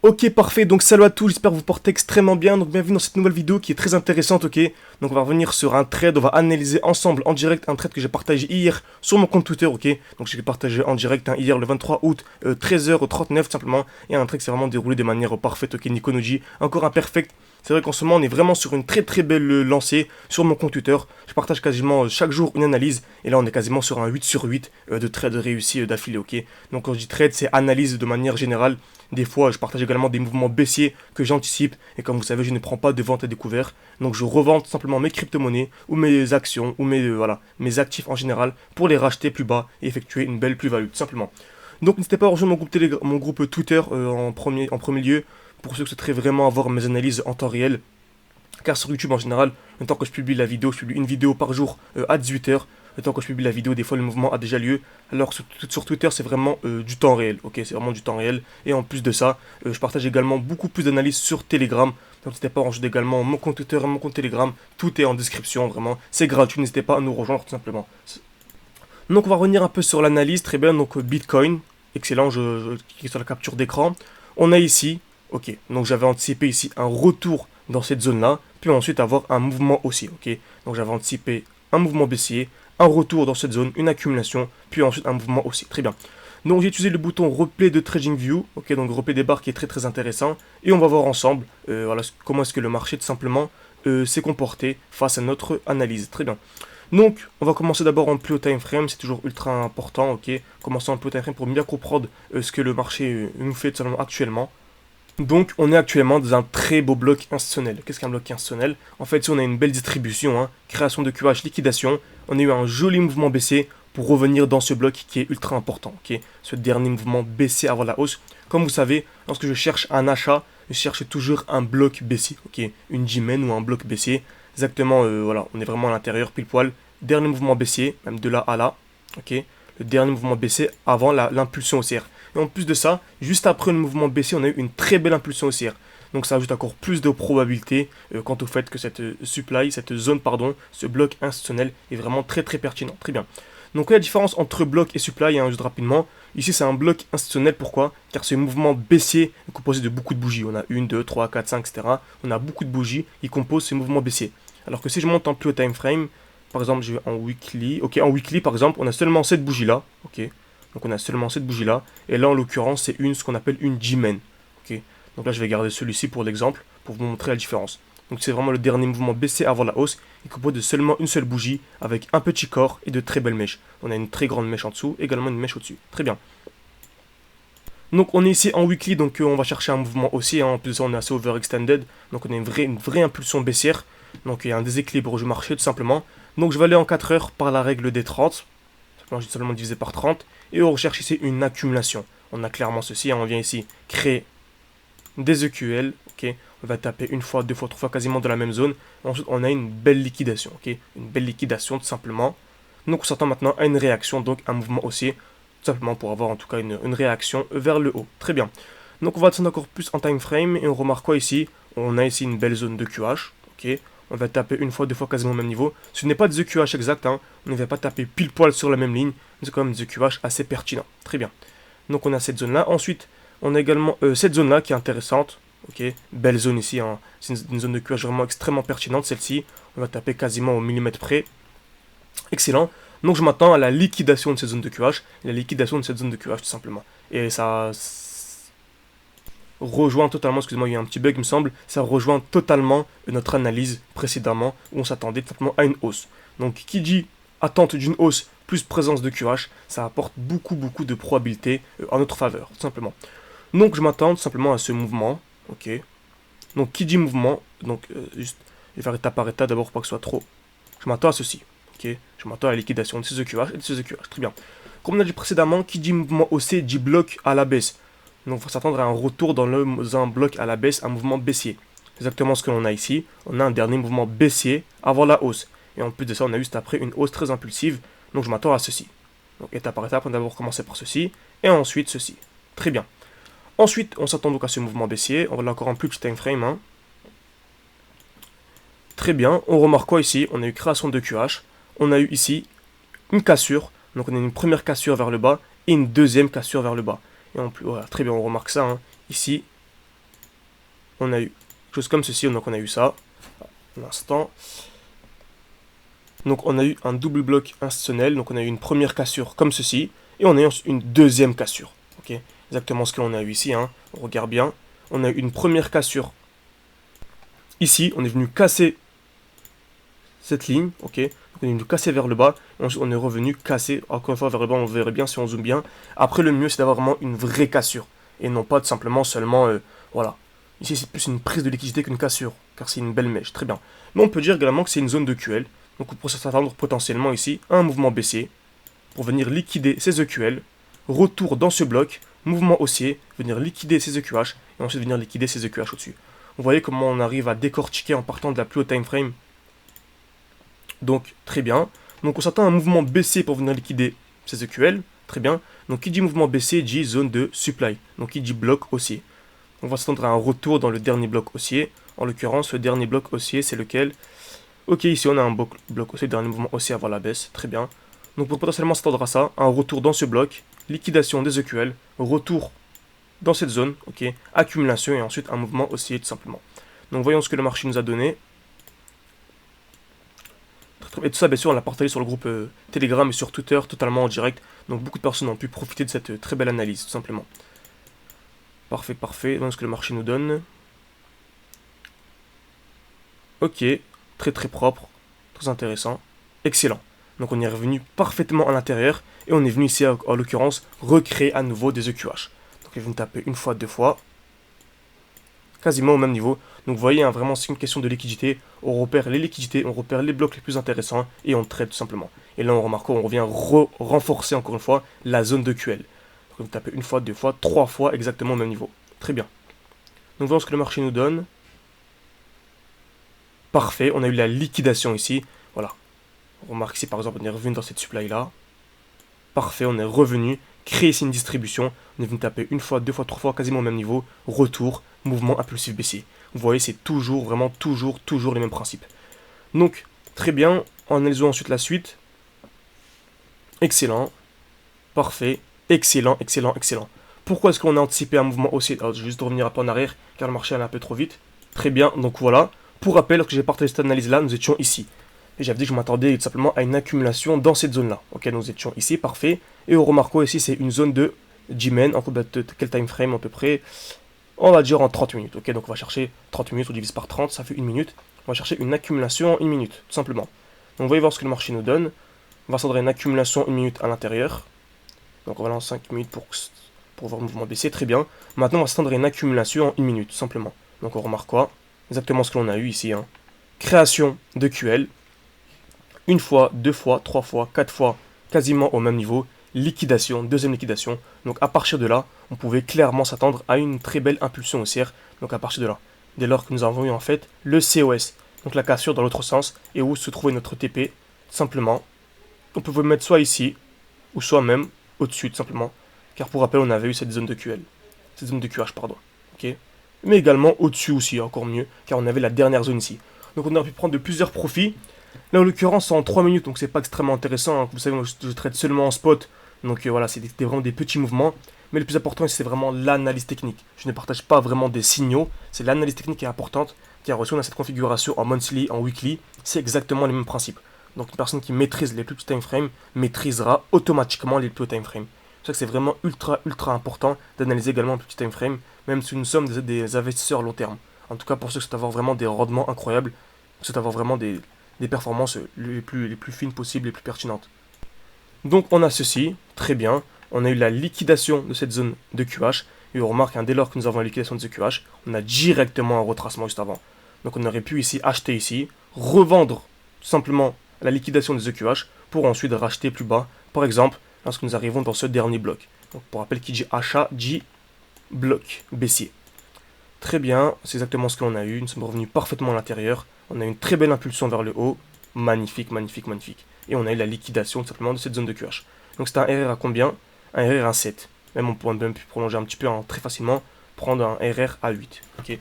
Ok, parfait, donc salut à tous, j'espère que vous portez extrêmement bien, donc bienvenue dans cette nouvelle vidéo qui est très intéressante, ok. Donc on va revenir sur un trade, on va analyser ensemble en direct un trade que j'ai partagé hier sur mon compte Twitter, ok. Donc j'ai partagé en direct hier le 23 août, 13h39 simplement, et un trade qui s'est vraiment déroulé de manière parfaite, ok. Nikonoji, encore imperfect. C'est vrai qu'en ce moment on est vraiment sur une très très belle lancée sur mon compte Twitter. Je partage quasiment chaque jour une analyse, et là on est quasiment sur un 8 sur 8 de trades réussis d'affilée, ok. Donc quand je dis trade, c'est analyse de manière générale. Des fois, je partage également des mouvements baissiers que j'anticipe. Et comme vous savez, je ne prends pas de vente à découvert. Donc je revends tout simplement mes crypto-monnaies ou mes actions ou mes actifs en général pour les racheter plus bas et effectuer une belle plus-value, tout simplement. Donc n'hésitez pas à rejoindre mon groupe Twitter en premier lieu pour ceux qui souhaiteraient vraiment avoir mes analyses en temps réel. Car sur YouTube en général, le temps que je publie la vidéo, je publie une vidéo par jour à 18h. Le temps que je publie la vidéo, des fois le mouvement a déjà lieu. Alors que sur Twitter, c'est vraiment du temps réel. Ok, c'est vraiment du temps réel. Et en plus de ça, je partage également beaucoup plus d'analyses sur Telegram. Donc n'hésitez pas à rejoindre également mon compte Twitter et mon compte Telegram. Tout est en description, vraiment. C'est gratuit, n'hésitez pas à nous rejoindre tout simplement. Donc on va revenir un peu sur l'analyse. Très bien, donc Bitcoin. Excellent, je clique sur la capture d'écran. On a ici, ok, donc j'avais anticipé ici un retour dans cette zone-là, puis ensuite avoir un mouvement haussier, ok. Donc j'avais anticipé un mouvement baissier, un retour dans cette zone, une accumulation, puis ensuite un mouvement haussier, très bien. Donc j'ai utilisé le bouton replay de TradingView, ok, donc replay des barres qui est très très intéressant, et on va voir ensemble, voilà, comment est-ce que le marché tout simplement s'est comporté face à notre analyse, très bien. Donc, on va commencer d'abord en plus haut time frame, c'est toujours ultra important, ok. Commençons en plus haut time frame pour bien comprendre ce que le marché nous fait tout simplement actuellement. Donc, on est actuellement dans un très beau bloc institutionnel. Qu'est-ce qu'un bloc institutionnel? En fait, si on a une belle distribution, hein, création de QH, liquidation, on a eu un joli mouvement baissier pour revenir dans ce bloc qui est ultra important, ok. Ce dernier mouvement baissier avant la hausse. Comme vous savez, lorsque je cherche un achat, je cherche toujours un bloc baissier, ok. Une G-Men ou un bloc baissier. Exactement, voilà, on est vraiment à l'intérieur, pile poil. Dernier mouvement baissier, même de là à là, ok. Le dernier mouvement baissier avant l'impulsion haussière. Et en plus de ça, juste après le mouvement baissier, on a eu une très belle impulsion haussière. Donc ça ajoute encore plus de probabilité quant au fait que cette cette zone, pardon, ce bloc institutionnel est vraiment très très pertinent. Très bien. Donc la différence entre bloc et supply, hein, juste rapidement. Ici c'est un bloc institutionnel, pourquoi? Car ce mouvement baissier est composé de beaucoup de bougies. On a 1, 2, 3, 4, 5, etc. On a beaucoup de bougies qui composent ce mouvement baissier. Alors que si je monte en plus haut time frame, par exemple je vais en weekly, ok, en weekly par exemple, on a seulement cette bougie là, ok. Donc on a seulement cette bougie là, et là en l'occurrence c'est ce qu'on appelle une G-Men, ok. Donc là je vais garder celui-ci pour l'exemple, pour vous montrer la différence. Donc c'est vraiment le dernier mouvement baissier avant la hausse, il compose de seulement une seule bougie, avec un petit corps et de très belles mèches. On a une très grande mèche en dessous, également une mèche au-dessus, très bien. Donc on est ici en weekly, donc on va chercher un mouvement haussier, hein. En plus de ça on est assez overextended, donc on a une vraie impulsion baissière, donc il y a un déséquilibre du marché tout simplement. Donc je vais aller en 4 heures par la règle des 30, j'ai seulement divisé par 30, et on recherche ici une accumulation. On a clairement ceci, hein. On vient ici créer des EQL, ok, on va taper une fois, deux fois, trois fois quasiment dans la même zone, ensuite on a une belle liquidation, ok, une belle liquidation tout simplement. Donc on s'attend maintenant à une réaction, donc un mouvement haussier, tout simplement pour avoir en tout cas une réaction vers le haut, très bien. Donc on va descendre encore plus en time frame, et on remarque quoi ici? On a ici une belle zone de QH, ok. On va taper une fois, deux fois quasiment au même niveau. Ce n'est pas des EQH exact, hein. On ne va pas taper pile poil sur la même ligne, mais c'est quand même des EQH assez pertinents. Très bien. Donc on a cette zone-là. Ensuite, on a également cette zone-là qui est intéressante. Ok, belle zone ici, hein. C'est une zone de QH vraiment extrêmement pertinente, celle-ci. On va taper quasiment au millimètre près. Excellent. Donc je m'attends à la liquidation de cette zone de QH, et la liquidation de cette zone de QH tout simplement. Et ça rejoint totalement, excusez-moi, il y a un petit bug il me semble, ça rejoint totalement notre analyse précédemment où on s'attendait tout simplement à une hausse. Donc qui dit attente d'une hausse plus présence de QH, ça apporte beaucoup de probabilité en notre faveur, tout simplement. Donc je m'attends tout simplement à ce mouvement, ok. Donc qui dit mouvement, donc juste, je vais faire étape par étape d'abord pour pas que ce soit trop. Je m'attends à ceci, ok. Je m'attends à la liquidation de ces EQH et de ces EQH, très bien. Comme on a dit précédemment, qui dit mouvement haussier dit bloc à la baisse. Donc il faut s'attendre à un retour dans un bloc à la baisse, un mouvement baissier. Exactement ce que l'on a ici. On a un dernier mouvement baissier avant la hausse. Et en plus de ça, on a juste après une hausse très impulsive. Donc je m'attends à ceci. Donc étape par étape, on va d'abord commencer par ceci. Et ensuite ceci. Très bien. Ensuite, on s'attend donc à ce mouvement baissier. On va là encore un plus petit time frame, hein. Très bien. On remarque quoi ici? On a eu création de QH. On a eu ici une cassure. Donc on a une première cassure vers le bas et une deuxième cassure vers le bas. Et en plus, voilà, très bien, on remarque ça, hein. Ici, on a eu quelque chose comme ceci, donc on a eu ça, un instant. Donc on a eu un double bloc institutionnel, donc on a eu une première cassure comme ceci, et on a eu une deuxième cassure, ok, exactement ce que l'on a eu ici, hein. On regarde bien, on a eu une première cassure, ici, on est venu casser cette ligne, ok, donc on est venu casser vers le bas, ensuite on est revenu casser, encore une fois vers le bas, on verrait bien si on zoome bien. Après le mieux c'est d'avoir vraiment une vraie cassure, et non pas simplement seulement, voilà. Ici c'est plus une prise de liquidité qu'une cassure, car c'est une belle mèche, très bien. Mais on peut dire également que c'est une zone de QL, donc on pourrait s'attendre potentiellement ici à un mouvement baissier, pour venir liquider ces EQL, retour dans ce bloc, mouvement haussier, venir liquider ces EQH, et ensuite venir liquider ces EQH au-dessus. Vous voyez comment on arrive à décortiquer en partant de la plus haute time frame. Donc, très bien. Donc, on s'attend à un mouvement baissier pour venir liquider ces EQL. Très bien. Donc, qui dit mouvement baissier dit zone de supply. Donc, qui dit bloc haussier. On va s'attendre à un retour dans le dernier bloc haussier. En l'occurrence, le dernier bloc haussier, c'est lequel? Ok, ici, on a un bloc haussier, dernier mouvement haussier avant la baisse. Très bien. Donc, pour potentiellement s'attendre à ça, un retour dans ce bloc, liquidation des EQL, retour dans cette zone, ok, accumulation et ensuite un mouvement haussier tout simplement. Donc, voyons ce que le marché nous a donné. Et tout ça, bien sûr, on l'a partagé sur le groupe Telegram et sur Twitter, totalement en direct. Donc beaucoup de personnes ont pu profiter de cette très belle analyse, tout simplement. Parfait, parfait. Voyons ce que le marché nous donne. Ok, très très propre, très intéressant, excellent. Donc on est revenu parfaitement à l'intérieur et on est venu ici, en l'occurrence, recréer à nouveau des EQH. Donc on est venu taper une fois, deux fois, quasiment au même niveau. Donc vous voyez, hein, vraiment c'est une question de liquidité. On repère les liquidités, on repère les blocs les plus intéressants et on trade tout simplement. Et là on remarque qu'on revient renforcer encore une fois la zone de QL. Donc vous tapez une fois, deux fois, trois fois exactement au même niveau. Très bien. Donc voyons ce que le marché nous donne. Parfait, on a eu la liquidation ici. Voilà. On remarque ici par exemple on est revenu dans cette supply là. Parfait, on est revenu. Créer ici une distribution. On est venu taper une fois, deux fois, trois fois quasiment au même niveau. Retour, mouvement impulsif baissier. Vous voyez, c'est toujours, vraiment toujours les mêmes principes. Donc, très bien. Analysons ensuite la suite. Excellent. Parfait. Excellent, excellent, excellent. Pourquoi est-ce qu'on a anticipé un mouvement haussier? Alors, je vais juste revenir un peu en arrière, car le marché allait un peu trop vite. Très bien, donc voilà. Pour rappel, lorsque j'ai partagé cette analyse-là, nous étions ici. Et j'avais dit que je m'attendais tout simplement à une accumulation dans cette zone-là. Ok, nous étions ici, parfait. Et on remarque ici, c'est une zone de G-Men. En quel time frame à peu près? On va dire en 30 minutes. Ok, donc on va chercher 30 minutes, on divise par 30, ça fait 1 minute. On va chercher une accumulation en 1 minute, tout simplement. Donc vous voyez voir ce que le marché nous donne. On va s'attendre à une accumulation 1 minute à l'intérieur. Donc on va lancer 5 minutes pour voir le mouvement baisser, très bien. Maintenant on va s'attendre à une accumulation en 1 minute, tout simplement. Donc on remarque quoi? Exactement ce que l'on a eu ici. Hein. Création de QL. Une fois, deux fois, trois fois, quatre fois, quasiment au même niveau. Liquidation, deuxième liquidation. Donc à partir de là, on pouvait clairement s'attendre à une très belle impulsion haussière. Donc à partir de là, dès lors que nous avons eu en fait le COS, donc la cassure dans l'autre sens, et où se trouvait notre TP, simplement, on pouvait le mettre soit ici, ou soit même au-dessus, tout simplement. Car pour rappel, on avait eu cette zone de QL, cette zone de QH, pardon. Ok. Mais également au-dessus aussi, encore mieux, car on avait la dernière zone ici. Donc on aurait pu prendre de plusieurs profits. Là, en l'occurrence, c'est en 3 minutes, donc c'est pas extrêmement intéressant. Hein. Vous savez, moi, je trade seulement en spot. Donc voilà, c'est vraiment des petits mouvements. Mais le plus important, c'est vraiment l'analyse technique. Je ne partage pas vraiment des signaux. C'est l'analyse technique qui est importante. Car si on a cette configuration en monthly, en weekly, c'est exactement les mêmes principes. Donc une personne qui maîtrise les plus petits time frames maîtrisera automatiquement les plus petits time frames. C'est pour ça que c'est vraiment ultra important d'analyser également les plus petits time frames, même si nous sommes des investisseurs long terme. En tout cas, pour ceux qui souhaitent avoir vraiment des rendements incroyables, qui souhaitent avoir vraiment des performances les plus fines possibles, les plus pertinentes. Donc on a ceci, très bien, on a eu la liquidation de cette zone de QH, et on remarque, dès lors que nous avons la liquidation de ce QH, on a directement un retracement juste avant. Donc on aurait pu ici acheter ici, revendre tout simplement la liquidation des EQH, pour ensuite racheter plus bas, par exemple, lorsque nous arrivons dans ce dernier bloc. Donc pour rappel, qui dit achat, dit bloc baissier. Très bien, c'est exactement ce que l'on a eu, nous sommes revenus parfaitement à l'intérieur, on a eu une très belle impulsion vers le haut, magnifique, magnifique, magnifique. Et on a eu la liquidation tout simplement de cette zone de QH. Donc c'est un RR à combien? Un RR à 7. Même on pourrait même prolonger un petit peu très facilement, prendre un RR à 8. Ok.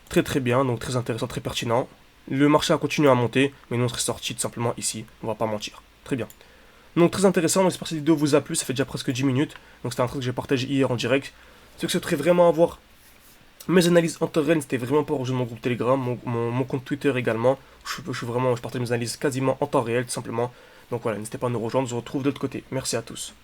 Très très bien, donc très intéressant, très pertinent. Le marché a continué à monter, mais nous on serait sorti tout simplement ici, on va pas mentir. Très bien. Donc très intéressant, j'espère que cette vidéo vous a plu, ça fait déjà presque 10 minutes. Donc c'était un truc que j'ai partagé hier en direct. Ceux qui souhaiteraient vraiment avoir mes analyses en temps réel. N'hésitez vraiment pas à rejoindre mon groupe Telegram, mon compte Twitter également. Je partage mes analyses quasiment en temps réel, tout simplement. Donc voilà, n'hésitez pas à nous rejoindre. On se retrouve de l'autre côté. Merci à tous.